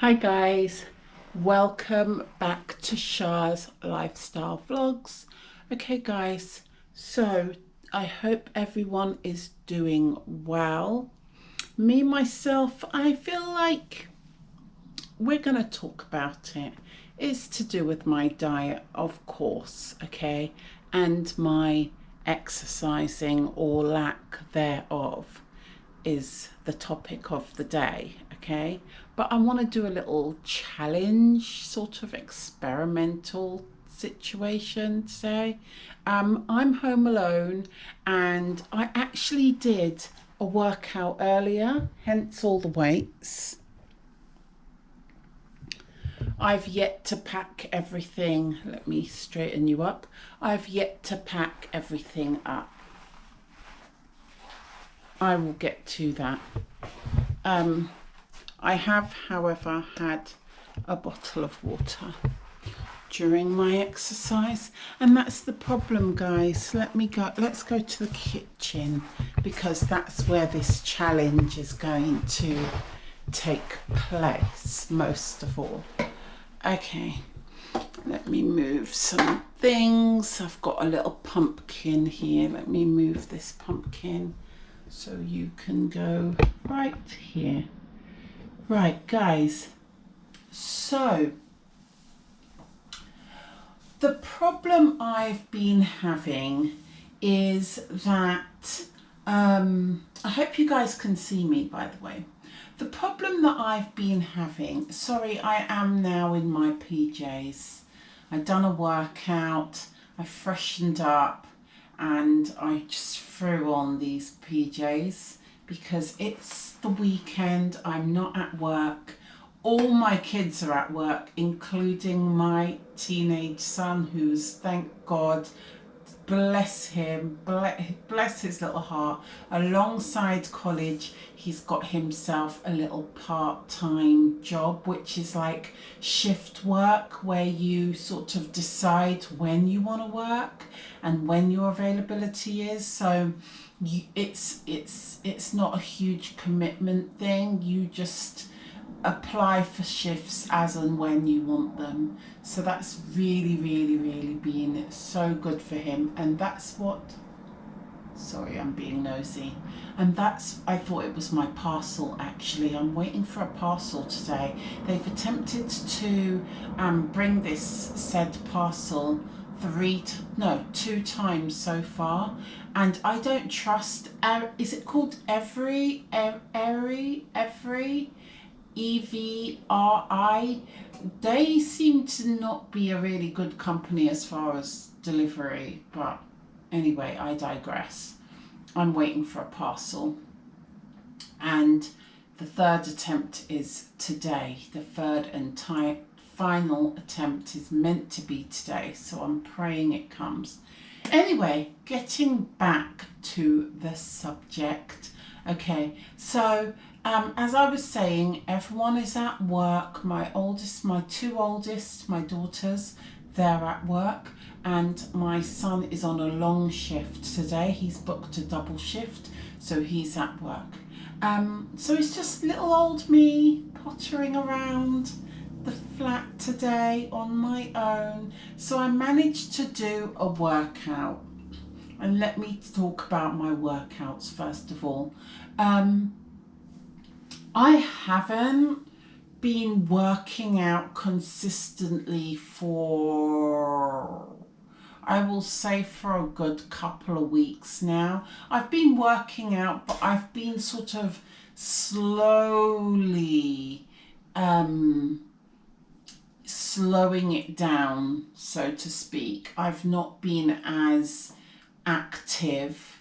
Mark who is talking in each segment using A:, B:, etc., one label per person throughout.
A: Hi guys, welcome back to Shah's Lifestyle Vlogs. Okay guys, so I hope everyone is doing well. Me myself, I feel like we're going to talk about it. It's to do with my diet, of course, okay, and my exercising or lack thereof is the topic of the day, okay? But I want to do a little challenge, sort of experimental situation today. I'm home alone and I actually did a workout earlier, hence all the weights. I've yet to pack everything. Let me straighten you up. I've yet to pack everything up. I will get to that. I have, however, had a bottle of water during my exercise, and that's the problem, guys. Let's go to the kitchen because that's where this challenge is going to take place most of all. Okay, let me move some things. I've got a little pumpkin here. Let me move this pumpkin so you can go right here. Right, guys, so the problem I've been having is that I hope you guys can see me, by the way. The problem that I've been having, sorry, I am now in my PJs. I've done a workout, I freshened up, and I just threw on these PJs because it's the weekend. I'm not at work. All my kids are at work, including my teenage son, who's, thank God, bless him, bless his little heart, alongside college he's got himself a little part-time job, which is like shift work, where you sort of decide when you want to work and when your availability is. So it's not a huge commitment thing. You just apply for shifts as and when you want them. So that's really been so good for him, and that's what, sorry, I'm being nosy, and that's, I thought it was my parcel. Actually, I'm waiting for a parcel today. They've attempted to bring this said parcel two times so far, and I don't trust, is it called Every EVRI? They seem to not be a really good company as far as delivery, but anyway, I digress. I'm waiting for a parcel, and the third attempt is today. The third and final attempt is meant to be today, so I'm praying it comes. Anyway, getting back to the subject. Okay, so as I was saying, everyone is at work. My two oldest, my daughters, they're at work, and my son is on a long shift today. He's booked a double shift, so he's at work. So it's just little old me pottering around the flat today on my own. So I managed to do a workout, and let me talk about my workouts first of all. I haven't been working out consistently for, I will say, for a good couple of weeks now. I've been working out, but I've been sort of slowly slowing it down, so to speak. I've not been as active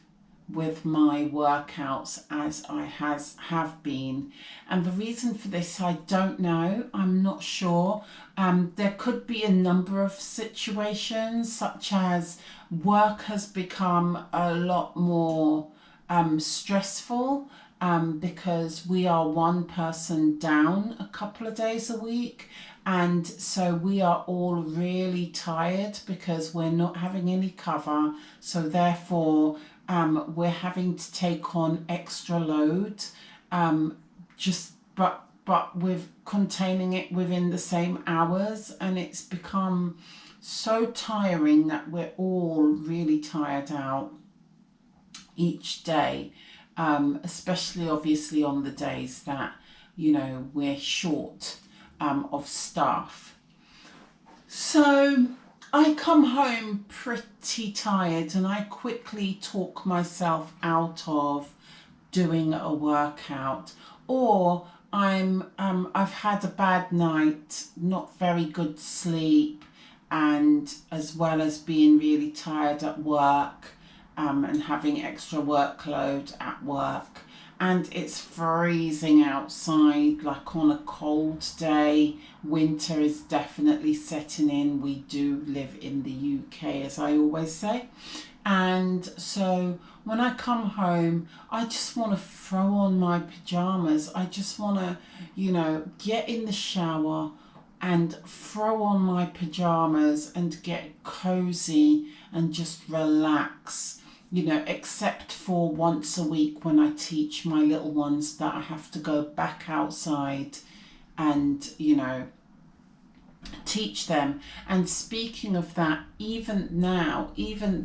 A: with my workouts as I have been, and the reason for this, I don't know. I'm not sure. There could be a number of situations, such as work has become a lot more stressful because we are one person down a couple of days a week, and so we are all really tired because we're not having any cover, so therefore we're having to take on extra load, but but with containing it within the same hours, and it's become so tiring that we're all really tired out each day, especially obviously on the days that, you know, we're short of staff. So I come home pretty tired, and I quickly talk myself out of doing a workout, or I've had a bad night, not very good sleep, and as well as being really tired at work, and having extra workload at work, and it's freezing outside, like on a cold day. Winter is definitely setting in. We do live in the UK, as I always say. And so when I come home, I just want to throw on my pajamas. I just want to, you know, get in the shower and throw on my pajamas and get cozy and just relax, you know, except for once a week when I teach my little ones that I have to go back outside and, you know, teach them. And speaking of that, even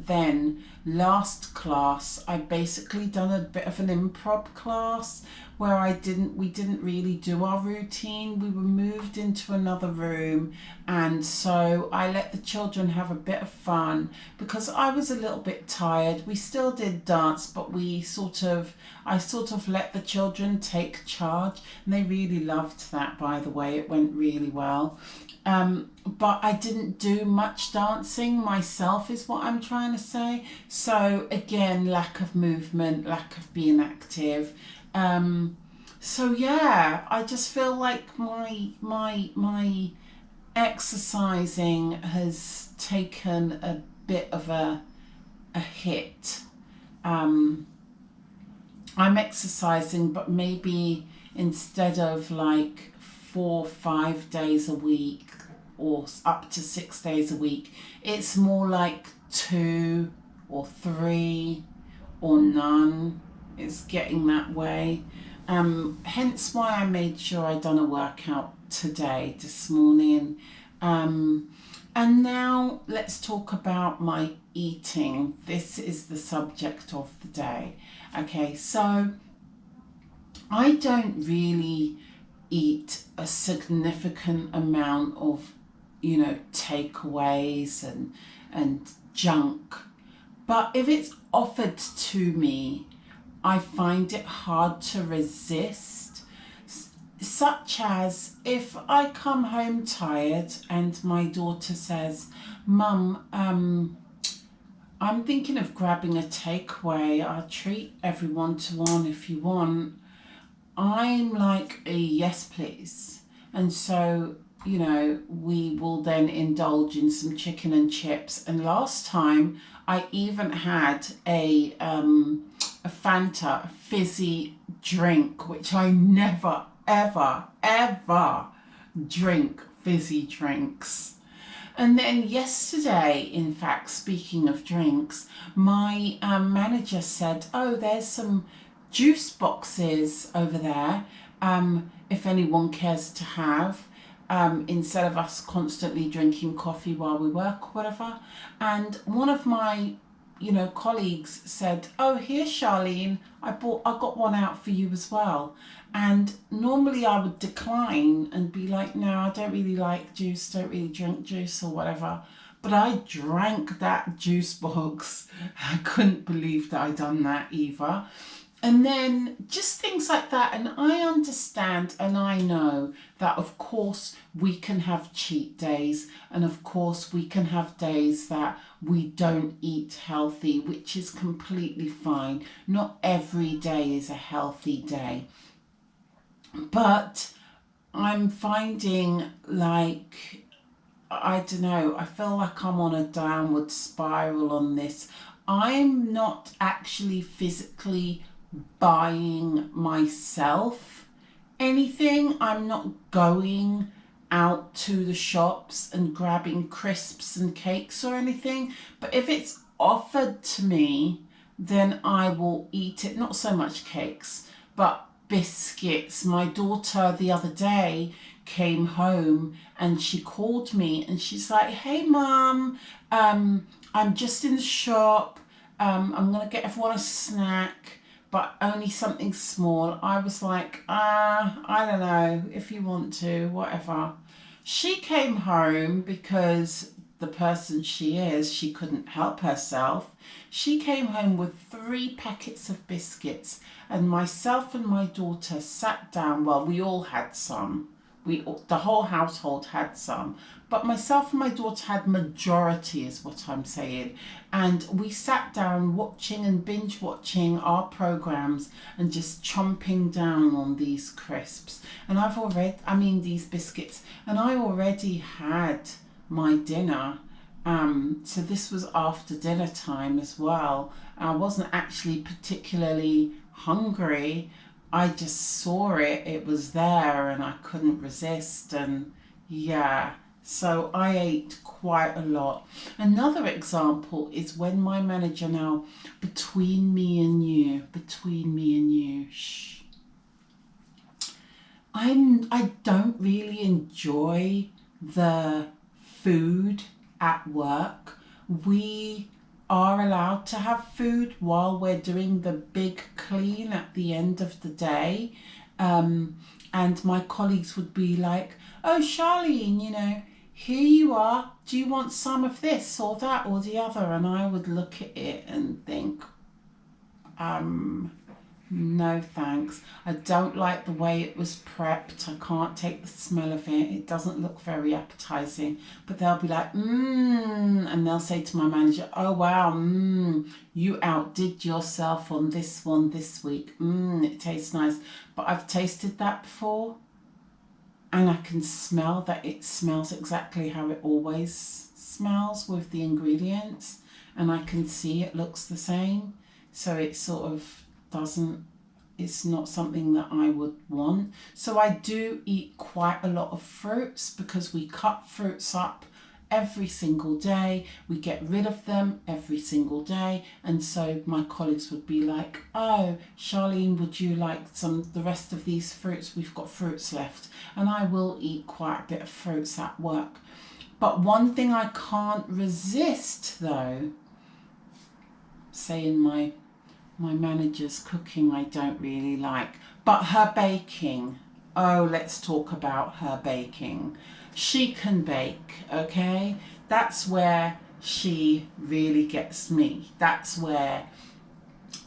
A: then, last class, I basically done a bit of an improv class where we didn't really do our routine. We were moved into another room, and so I let the children have a bit of fun because I was a little bit tired. We still did dance, but I sort of let the children take charge, and they really loved that, by the way. It went really well. But I didn't do much dancing myself, is what I'm trying to say. So again, lack of movement, lack of being active. So yeah, I just feel like my exercising has taken a bit of a hit. I'm exercising, but maybe instead of like 4 or 5 days a week or up to 6 days a week, it's more like 2 or 3 or none. It's getting that way. Hence why I made sure I done a workout today, this morning. And now let's talk about my eating. This is the subject of the day. Okay, so I don't really eat a significant amount of, you know, takeaways and junk. But if it's offered to me, I find it hard to resist. Such as if I come home tired and my daughter says, "Mum, I'm thinking of grabbing a takeaway. I'll treat everyone to one if you want." I'm like, yes, please. And so, you know, we will then indulge in some chicken and chips. And last time I even had a Fanta, a fizzy drink, which I never, ever, ever drink fizzy drinks. And then yesterday, in fact, speaking of drinks, my manager said, "Oh, there's some juice boxes over there, if anyone cares to have, instead of us constantly drinking coffee while we work or whatever." And one of my, you know, colleagues said, "Oh, here, Charlene, I got one out for you as well." And normally I would decline and be like, "No, I don't really like juice, don't really drink juice," or whatever. But I drank that juice box. I couldn't believe that I'd done that either. And then just things like that. And I understand and I know that, of course, we can have cheat days. And of course, we can have days that we don't eat healthy, which is completely fine. Not every day is a healthy day. But I'm finding like, I don't know, I feel like I'm on a downward spiral on this. I'm not actually physically buying myself anything. I'm not going out to the shops and grabbing crisps and cakes or anything. But if it's offered to me, then I will eat it. Not so much cakes, but biscuits. My daughter the other day came home and she called me and she's like, hey mum, I'm just in the shop, I'm gonna get everyone a snack, but only something small. I was like, I don't know, if you want to, whatever. She came home because the person she is, she couldn't help herself. She came home with 3 packets of biscuits, and myself and my daughter sat down. Well, we all had some. The whole household had some, but myself and my daughter had majority, is what I'm saying. And we sat down watching and binge watching our programs and just chomping down on these crisps. And these biscuits, and I already had my dinner. So this was after dinner time as well. I wasn't actually particularly hungry. I just saw it, it was there, and I couldn't resist, and yeah, so I ate quite a lot. Another example is when my manager, now between me and you, shh, I don't really enjoy the food at work. We are allowed to have food while we're doing the big clean at the end of the day. And my colleagues would be like, oh, Charlene, here you are. Do you want some of this or that or the other? And I would look at it and think, no thanks. I don't like the way it was prepped. I can't take the smell of it. It doesn't look very appetizing. But they'll be like, and they'll say to my manager, oh wow, you outdid yourself on this one this week. It tastes nice. But I've tasted that before, and I can smell that it smells exactly how it always smells with the ingredients, and I can see it looks the same. So it sort of it's not something that I would want. So I do eat quite a lot of fruits because we cut fruits up every single day. We get rid of them every single day. And so my colleagues would be like, oh, Charlene, would you like the rest of these fruits? We've got fruits left. And I will eat quite a bit of fruits at work. But one thing I can't resist though, saying my manager's cooking I don't really like, but her baking. Oh, let's talk about her baking. She can bake, okay? That's where she really gets me. That's where,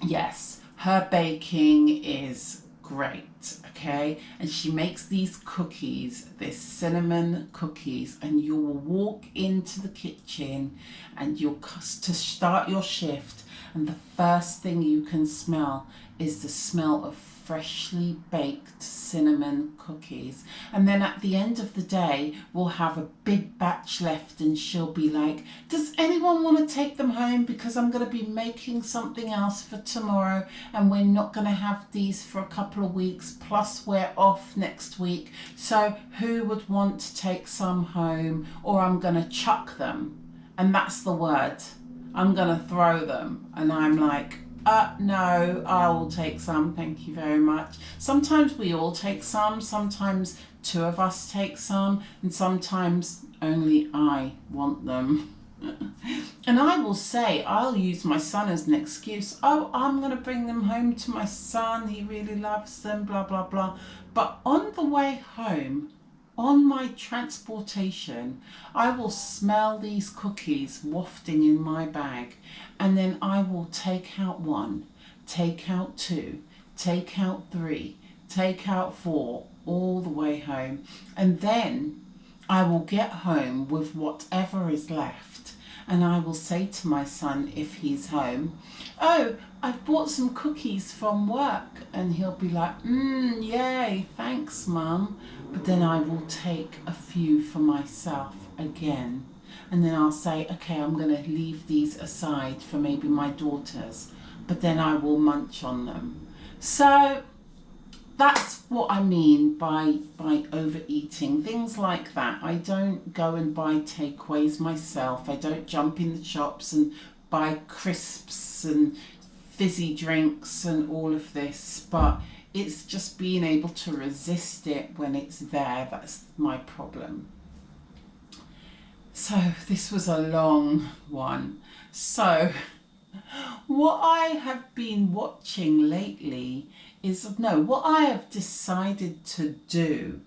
A: yes, her baking is great, okay? And she makes these cookies, this cinnamon cookies, and you will walk into the kitchen and to start your shift, and the first thing you can smell is the smell of freshly baked cinnamon cookies. And then at the end of the day, we'll have a big batch left, and she'll be like, does anyone want to take them home? Because I'm going to be making something else for tomorrow, and we're not going to have these for a couple of weeks, plus we're off next week. So who would want to take some home? Or I'm going to chuck them. And that's the word. I'm going to throw them. And I'm like, no, I will take some, thank you very much. Sometimes we all take some, sometimes 2 of us take some, and sometimes only I want them. And I will say, I'll use my son as an excuse. Oh, I'm going to bring them home to my son, he really loves them, blah, blah, blah. But on the way home, on my transportation, I will smell these cookies wafting in my bag, and then I will take out 1, take out 2, take out 3, take out 4, all the way home. And then I will get home with whatever is left, and I will say to my son, if he's home, oh, I've bought some cookies from work. And he'll be like, yay, thanks, Mum. But then I will take a few for myself again. And then I'll say, okay, I'm going to leave these aside for maybe my daughters. But then I will munch on them. So that's what I mean by overeating, things like that. I don't go and buy takeaways myself. I don't jump in the shops and buy crisps and fizzy drinks and all of this. But it's just being able to resist it when it's there. That's my problem. So this was a long one. So what I have been watching lately is, no, what I have decided to do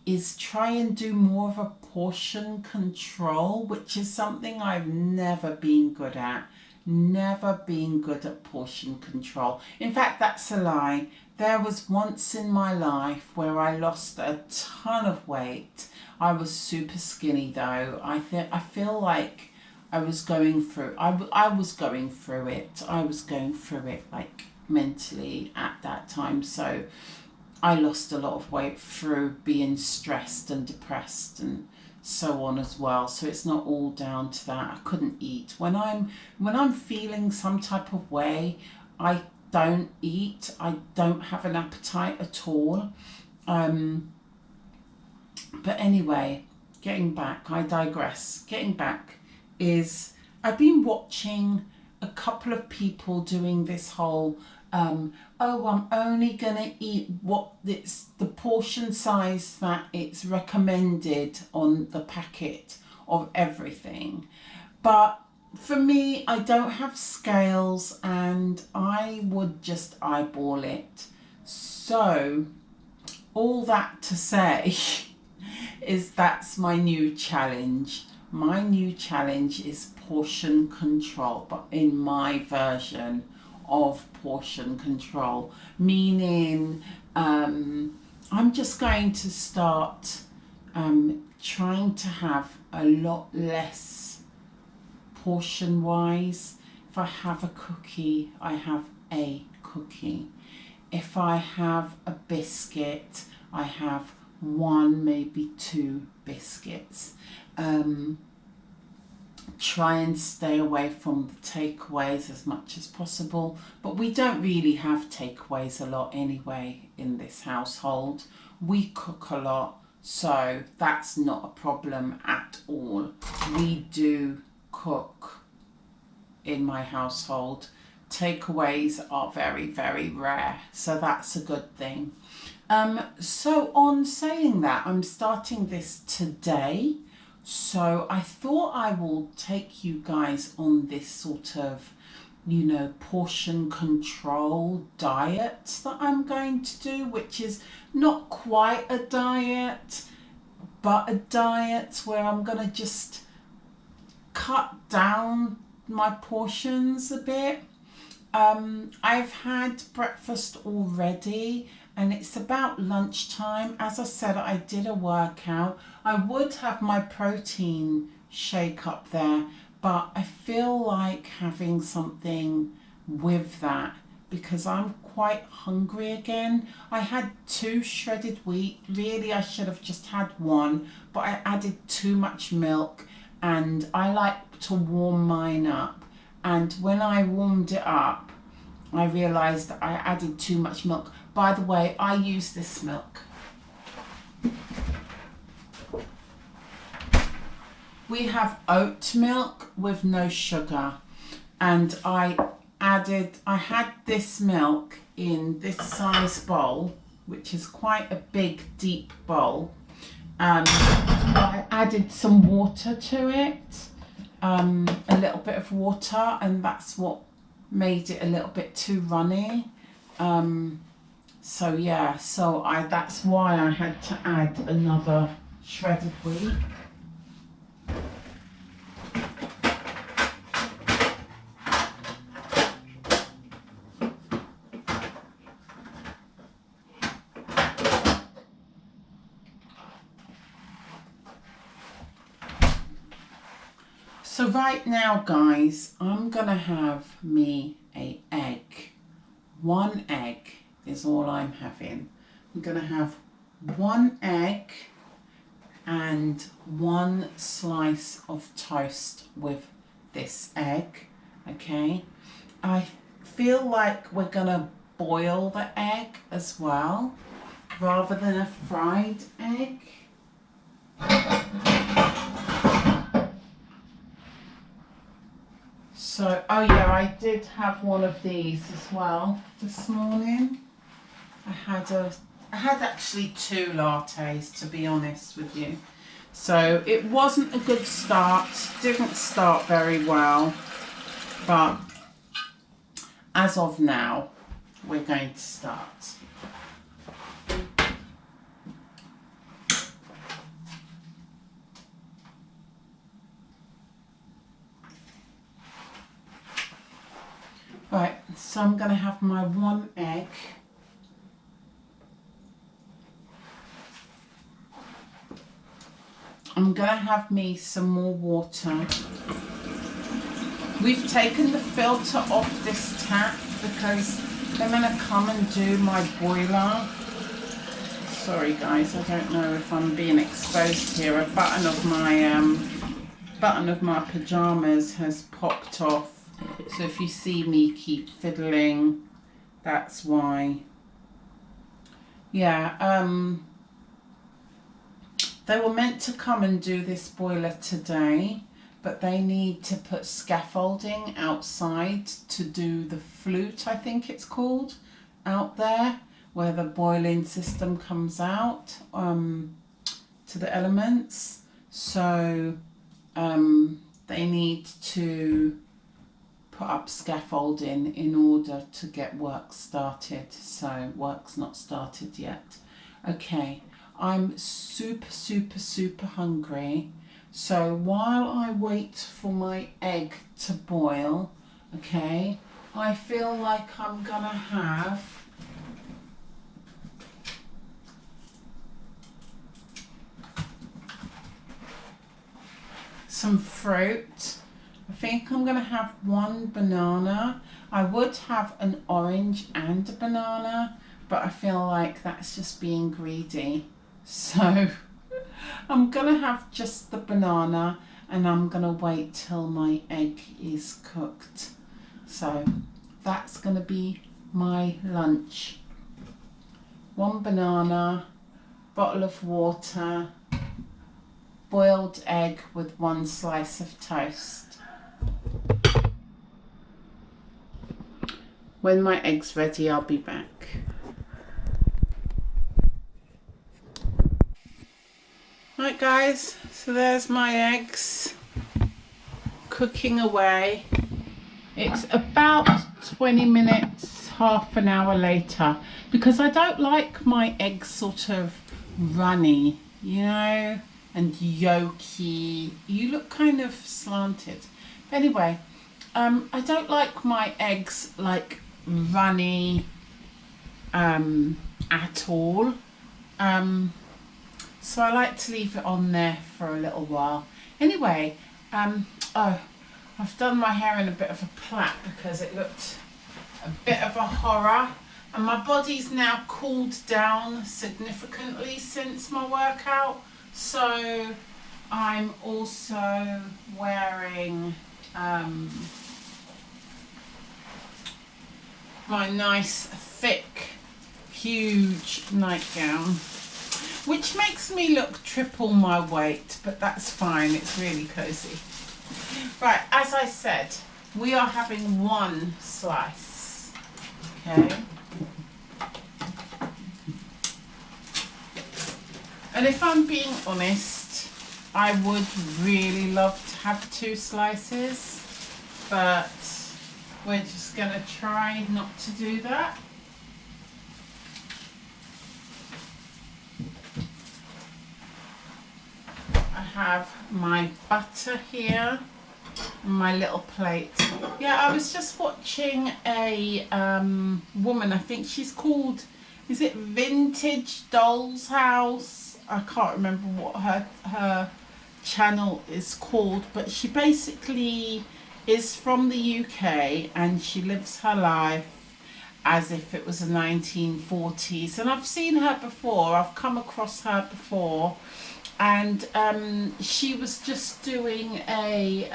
A: is try and do more of a portion control, which is something I've never been good at. Never been good at portion control. In fact, that's a lie. There was once in my life where I lost a ton of weight. I was super skinny though. I feel like I was going through it like mentally at that time. So I lost a lot of weight through being stressed and depressed and so on as well. So it's not all down to that. I couldn't eat. When I'm feeling some type of way, I don't eat. I don't have an appetite at all. But anyway, getting back, I digress. Getting back is, I've been watching a couple of people doing this whole oh, I'm only gonna eat what it's the portion size that it's recommended on the packet of everything. But for me, I don't have scales and I would just eyeball it. So all that to say is that's my new challenge. My new challenge is portion control, but in my version of portion control, meaning I'm just going to start trying to have a lot less portion wise. If I have a cookie, I have a cookie. If I have a biscuit, I have one, maybe two biscuits. Try and stay away from the takeaways as much as possible, but we don't really have takeaways a lot anyway in this household. We cook a lot, so that's not a problem at all. We do cook in my household. Takeaways are very, very rare, so that's a good thing. So on saying that, I'm starting this today. So I thought I will take you guys on this sort of, you know, portion control diet that I'm going to do, which is not quite a diet, but a diet where I'm going to just cut down my portions a bit. I've had breakfast already and it's about lunchtime. As I said, I did a workout. I would have my protein shake up there, but I feel like having something with that because I'm quite hungry again. I had 2 shredded wheat. Really, I should have just had 1, but I added too much milk and I like to warm mine up. And when I warmed it up, I realised that I added too much milk. By the way, I use this milk. We have oat milk with no sugar, and I had this milk in this size bowl, which is quite a big, deep bowl. I added some water to it, a little bit of water, and that's what made it a little bit too runny. So yeah, that's why I had to add another shredded wheat. So right now, guys, I'm gonna have me an egg. 1 egg is all I'm having. I'm gonna have 1 egg and 1 slice of toast with this egg, okay? I feel like we're gonna boil the egg as well, rather than a fried egg. So, oh yeah, I did have one of these as well this morning. I had actually 2 lattes, to be honest with you. So it wasn't a good start, didn't start very well, but as of now, we're going to start. Right, so I'm going to have my 1 egg. I'm going to have me some more water. We've taken the filter off this tap because I'm going to come and do my boiler. Sorry guys, I don't know if I'm being exposed here. A button of my pajamas has popped off. So if you see me keep fiddling, that's why. Yeah, they were meant to come and do this boiler today, but they need to put scaffolding outside to do the flute, I think it's called, out there, where the boiling system comes out to the elements. So they need to put up scaffolding in order to get work started. So work's not started yet. Okay, I'm super hungry. So while I wait for my egg to boil, okay, I feel like I'm gonna have some fruit. I think I'm going to have 1 banana. I would have an orange and a banana, but I feel like that's just being greedy. So I'm going to have just the banana and I'm going to wait till my egg is cooked. So that's going to be my lunch. 1 banana, bottle of water, boiled egg with 1 slice of toast. When my egg's ready, I'll be back. Right guys, so there's my eggs cooking away. It's about 20 minutes, half an hour later, because I don't like my eggs sort of runny, you know, and yolky. You look kind of slanted. Anyway, I don't like my eggs like runny at all. So I like to leave it on there for a little while. Anyway, oh, I've done my hair in a bit of a plait because it looked a bit of a horror. And my body's now cooled down significantly since my workout. So I'm also wearing my nice thick huge nightgown, which makes me look triple my weight, but that's fine, it's really cozy. Right, as I said, we are having 1 slice, okay? And if I'm being honest, I would really love to have 2 slices, but we're just going to try not to do that. I have my butter here, my little plate. Yeah, I was just watching a woman, I think she's called, is it Vintage Doll's House? I can't remember what her channel is called, but she basically is from the UK and she lives her life as if it was the 1940s. And I've seen her before, I've come across her before, and she was just doing a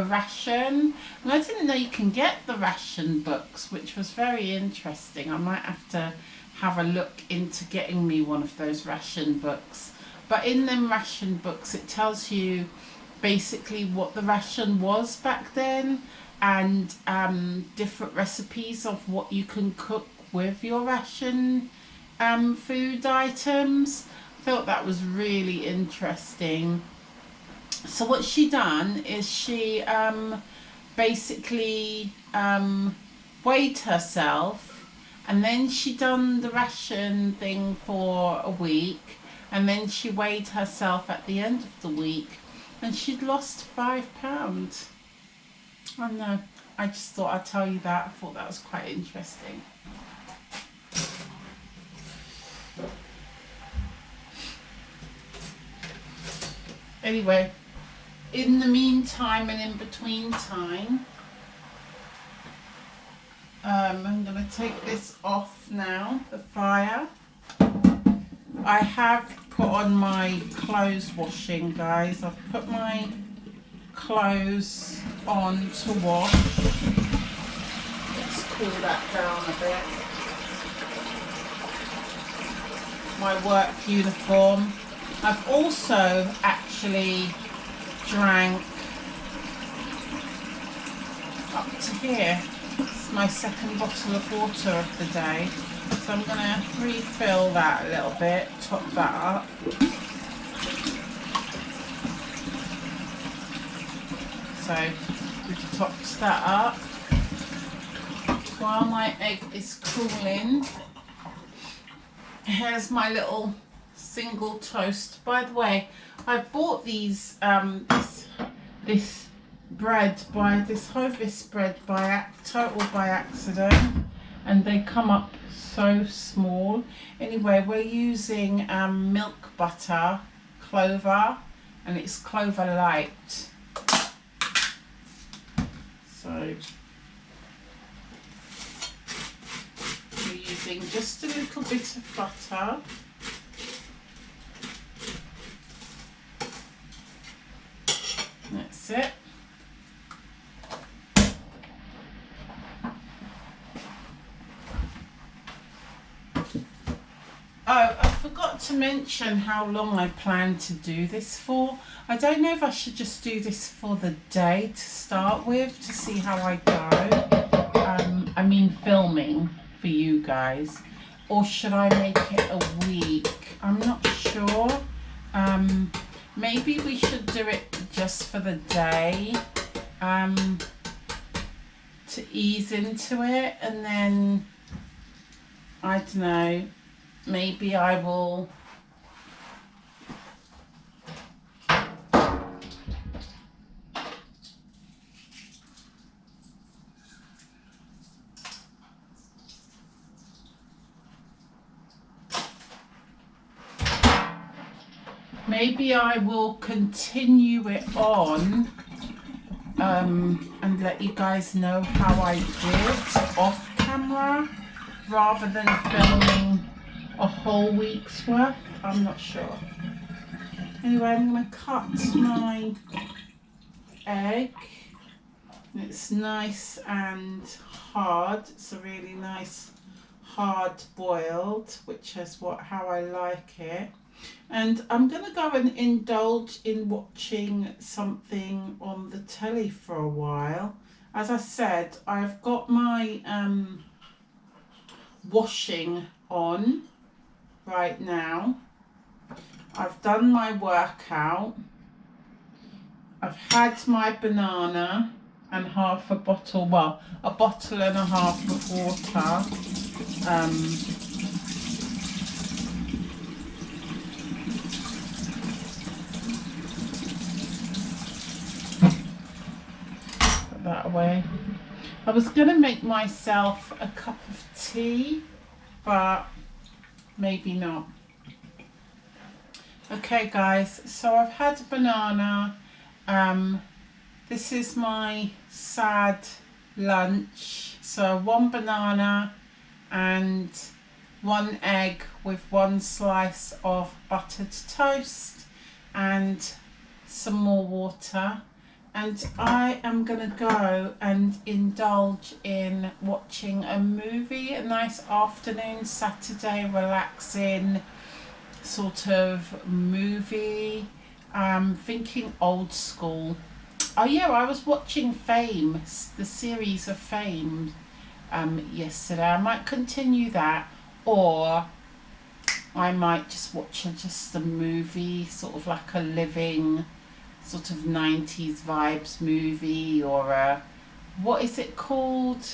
A: ration, and I didn't know you can get the ration books, which was very interesting. I might have to have a look into getting me one of those ration books. But in them ration books it tells you basically what the ration was back then, and different recipes of what you can cook with your ration food items. I thought that was really interesting. So what she done is she basically weighed herself, and then she done the ration thing for a week, and then she weighed herself at the end of the week, and she'd lost 5 pounds. I know, I just thought I'd tell you that. I thought that was quite interesting. Anyway, in the meantime and in between time, I'm going to take this off now, the fire. I have put on my clothes washing, guys. I've put my clothes on to wash. Let's cool that down a bit. My work uniform. I've also actually drank up to here. It's my second bottle of water of the day. So I'm going to refill that a little bit, top that up. So we've topped that up. While my egg is cooling, here's my little single toast. By the way, I bought these this bread by this Hovis bread total by accident, and they come up so small. Anyway, we're using milk butter, clover, and it's clover light. So we're using just a little bit of butter. That's it. Oh, I forgot to mention how long I plan to do this for. I don't know if I should just do this for the day to start with, to see how I go. I mean filming for you guys. Or should I make it a week? I'm not sure. Maybe we should do it just for the day. To ease into it, and then, I don't know, maybe I will continue it on and let you guys know how I did off camera rather than filming a whole week's worth. I'm not sure. Anyway, I'm going to cut my egg. It's nice and hard. It's a really nice hard boiled, which is how I like it. And I'm going to go and indulge in watching something on the telly for a while. As I said, I've got my washing on right now. I've done my workout. I've had my banana and half a bottle, well, a bottle and a half of water. Put that away. I was going to make myself a cup of tea, but maybe not. Okay guys, so I've had a banana. This is my sad lunch. So 1 banana and 1 egg with 1 slice of buttered toast and some more water. And I am gonna go and indulge in watching a movie, a nice afternoon Saturday relaxing sort of movie. Thinking old school. Oh yeah, I was watching Fame, the series of Fame yesterday. I might continue that, or I might just watch just a movie, sort of like a living, sort of 90s vibes movie, or a, what is it called?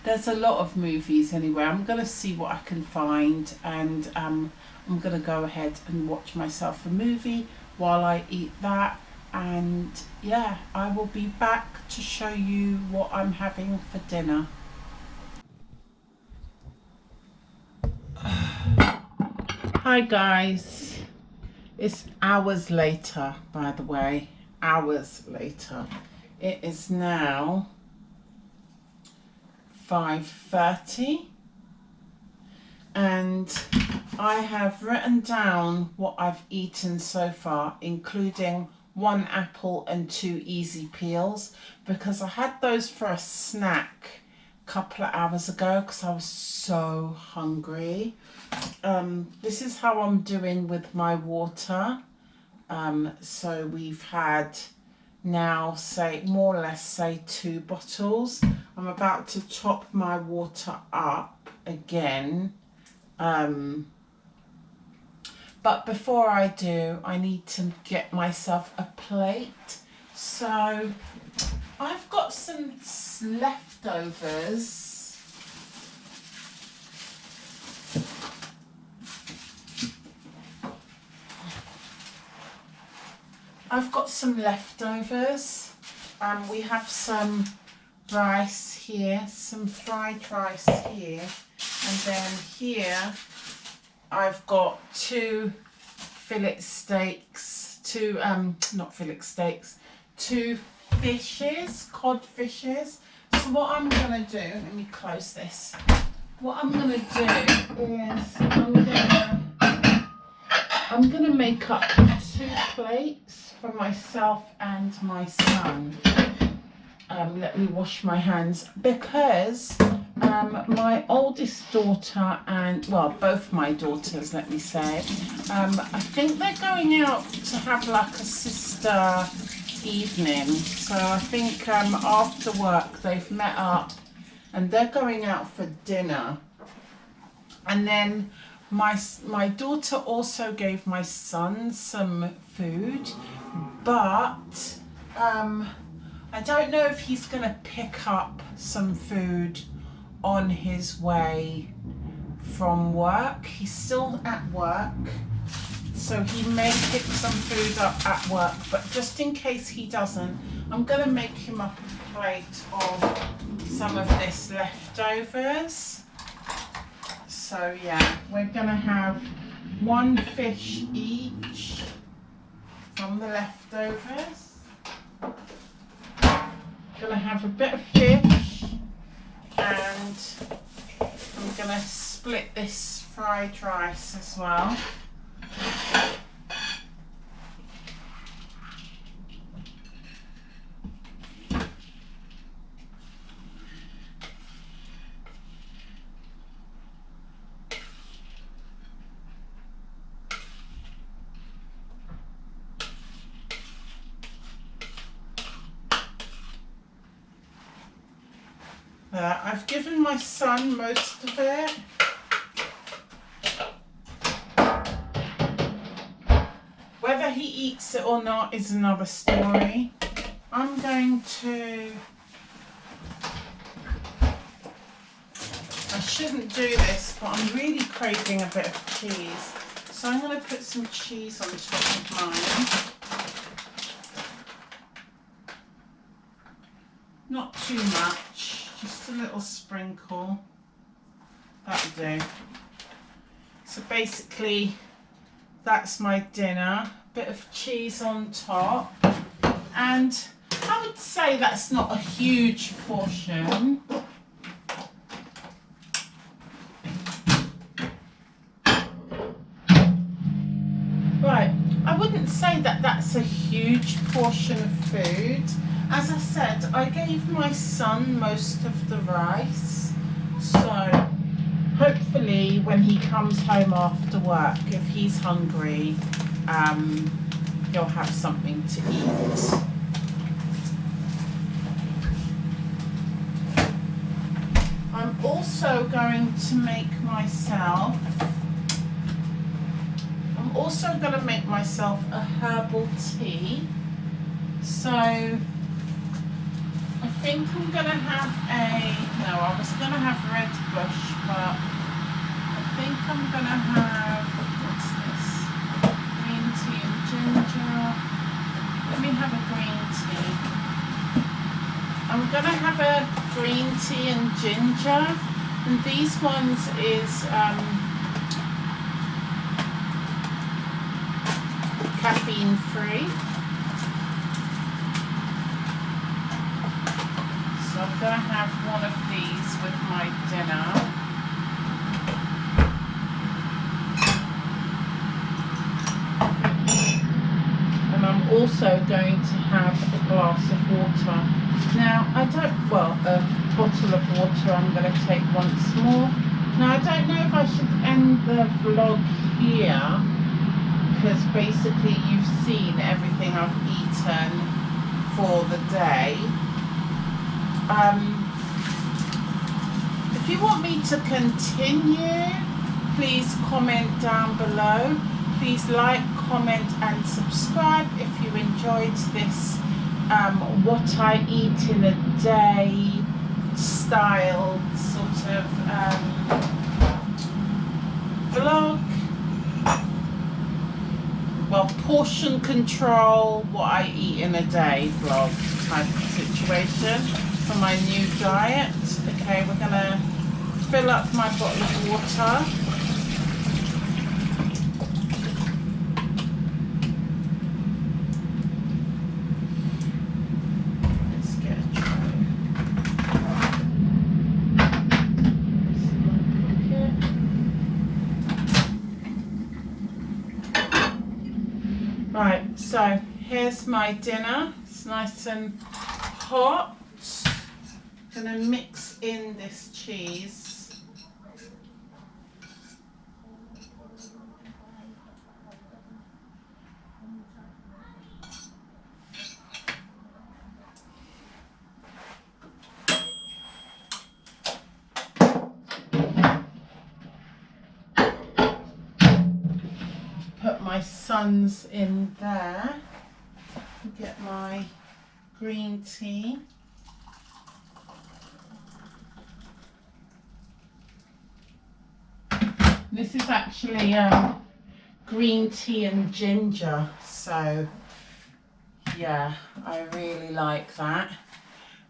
A: There's a lot of movies anyway. I'm going to see what I can find, and I'm going to go ahead and watch myself a movie while I eat that. And yeah, I will be back to show you what I'm having for dinner. Hi guys, it's hours later, by the way, hours later. It is now 5:30 and I have written down what I've eaten so far, including 1 apple and 2 easy peels, because I had those for a snack a couple of hours ago because I was so hungry. This is how I'm doing with my water. So we've had now, say, more or less, say 2 bottles. I'm about to top my water up again. But before I do, I need to get myself a plate. So I've got some leftovers. I've got some leftovers. We have some rice here, some fried rice here, and then here I've got 2 fillet steaks, 2 fishes, cod fishes. So what I'm gonna do, let me close this. What I'm gonna do is I'm gonna make up 2 plates for myself and my son. Let me wash my hands, because my oldest daughter and, well, both my daughters, let me say, I think they're going out to have like a sister evening. So I think after work they've met up and they're going out for dinner. And then my daughter also gave my son some food, but I don't know if he's going to pick up some food on his way from work. He's still at work, so he may pick some food up at work, but just in case he doesn't, I'm going to make him up a plate of some of this leftovers. So yeah, we're going to have 1 fish each from the leftovers. Gonna have a bit of fish, and I'm gonna split this fried rice as well. I've given my son most of it. Whether he eats it or not is another story. I'm going to... I shouldn't do this, but I'm really craving a bit of cheese. So I'm going to put some cheese on top of mine. Not too much, just a little sprinkle. That'll do. So basically, that's my dinner. Bit of cheese on top. And I would say that's not a huge portion. Right, I wouldn't say that that's a huge portion of food. As I said, I gave my son most of the rice, so hopefully when he comes home after work, if he's hungry, he'll have something to eat. I'm also also going to make myself a herbal tea. So I think I'm going to have I was going to have red bush, but I think I'm going to have, what's this, green tea and ginger. Let me have a green tea. I'm going to have a green tea and ginger, and these ones is caffeine free. So I'm going to have one of these with my dinner. And I'm also going to have a glass of water. Now, a bottle of water I'm going to take once more. Now, I don't know if I should end the vlog here, because basically you've seen everything I've eaten for the day. If you want me to continue, please comment down below. Please like, comment and subscribe if you enjoyed this what I eat in a day style sort of vlog. Well, portion control, what I eat in a day vlog type of situation for my new diet. Okay, we're gonna fill up my bottle of water. Let's get a tray. Right, so here's my dinner. It's nice and hot. I'm going to mix in this cheese. Put my sons in there. Get my green tea. This is actually green tea and ginger, so yeah, I really like that.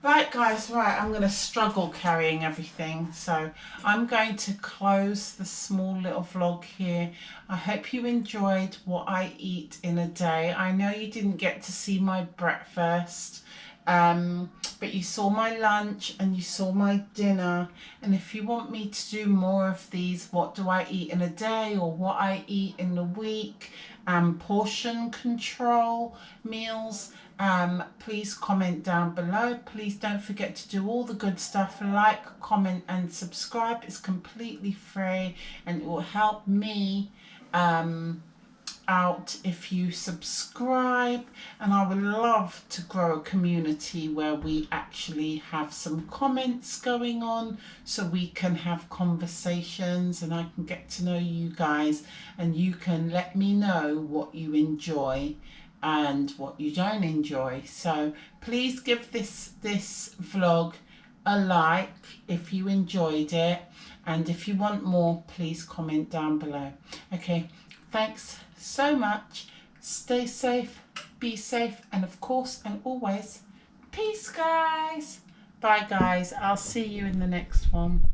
A: Right guys, I'm going to struggle carrying everything, so I'm going to close the small little vlog here. I hope you enjoyed what I eat in a day. I know you didn't get to see my breakfast, but you saw my lunch and you saw my dinner. And if you want me to do more of these, what do I eat in a day or what I eat in the week, portion control meals, please comment down below. Please don't forget to do all the good stuff, like, comment and subscribe. It's completely free and it will help me out if you subscribe, and I would love to grow a community where we actually have some comments going on so we can have conversations and I can get to know you guys and you can let me know what you enjoy and what you don't enjoy. So please give this vlog a like if you enjoyed it, and if you want more, please comment down below. Okay, thanks so much. Stay safe, be safe, and of course and always, peace guys. Bye guys, I'll see you in the next one.